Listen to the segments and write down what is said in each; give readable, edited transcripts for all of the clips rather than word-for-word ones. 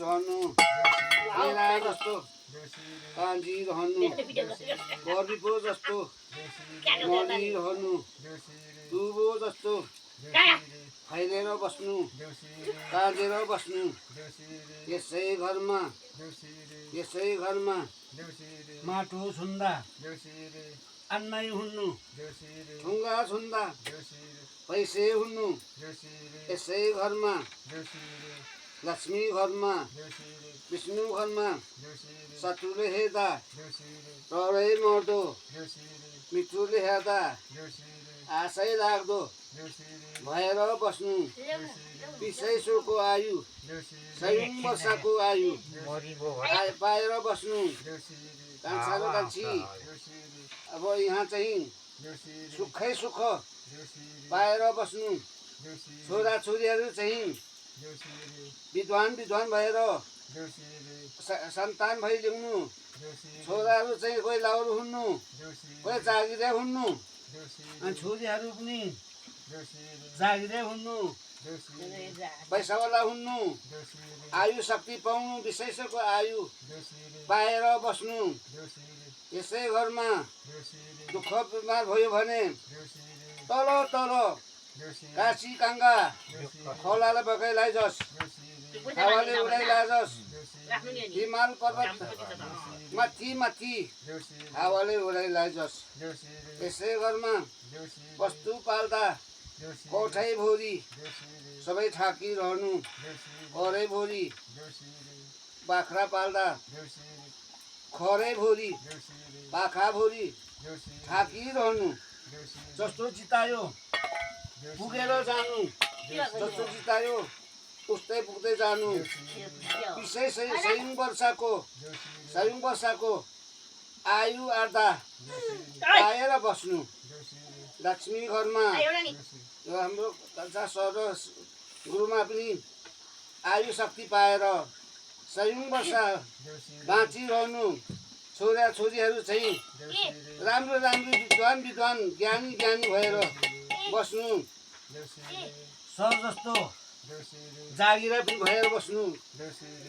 रहनु मेरा जस्तो कान्छी रहनु गर्दीपो जस्तो मनी रहनु दुबो जस्तो फैलेर बस्नु काँदेर बस्नु यसै घरमा माटो छुन्दा अन्नै हुन्नु ढुङ्गा छुन्दा पैसे हुन्नु यसै घरमा लक्ष्मी घरमा विष्णु घरमा शत्रुले हेर्दा डरै मर्दो मित्रुले हेर्दा आशै लाग्दो भएर बस्नु 20 आयु 100 वर्षको आयु पाएर बस्नु कान्छा र कान्छी अब यहाँ चाहिँ सुखै सुख पाएर बस्नु छोरा छोरीहरू चाहिँ विद्वान भएर सन्तान भइल्याउनु छोराहरू चाहिँ कोही लाउरू हुन्नु कोही जागिरे हुन्नु अनि छोरीहरू पनि जागिरे हुन्नु पैसावाला हुन्नु आयु शक्ति पाउनु विशेषको आयु पाएर बस्नु यसै घरमा दुःख बिमार भयो भने तल काशी काङ्गा खोलालाई बगाइलाई जस हावाले उडाइलाई जस हिमाल पर्वत माथि हावाले उडाइलाई जस यसै घरमा वस्तु पाल्दा कोठै भोरी सबै ठाकिरहनु घरै भोरी बाख्रा पाल्दा खरै भोरी पाखा भोरी ठाकिरहनु जस्तो जितायो पुगेर जानु जस्तो जितायो उस्तै पुग्दै जानु 100 वर्षको आयु आर्दा पाएर बस्नु लक्ष्मी घरमा हाम्रो कान्छा सर गुरुमा पनि आयु शक्ति पाएर 100 वर्ष बाँचिरहनु छोरा छोरीहरू चाहिँ राम्रो विद्वान ज्ञानी भएर बस्नु सर जस्तो जागिर पनि भएर बस्नु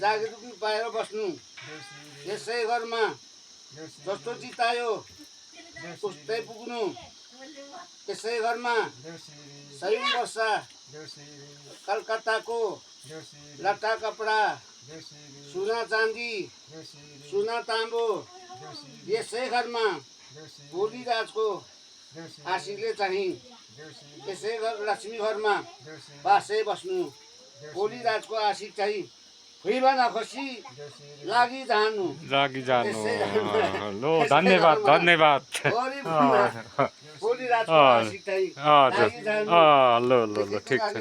जागिर पनि पाएर बस्नु यसै घरमा जस्तो जितायो उस्तै पुग्नु यसै घरमा 100 वर्ष कलकत्ताको लट्टा कपडा सुना चाँदी सुना ताँबो यसै घरमा भोलिराजको आशीले चाहिँ यसै घर लक्ष्मी घरमा बासै बस्नु भोलिराजको आशी चाहिँ खुइबा नखसी लागि जानु लो धन्यवाद भोलिराजको आशी चाहिँ लागि जानु ल ठिक छ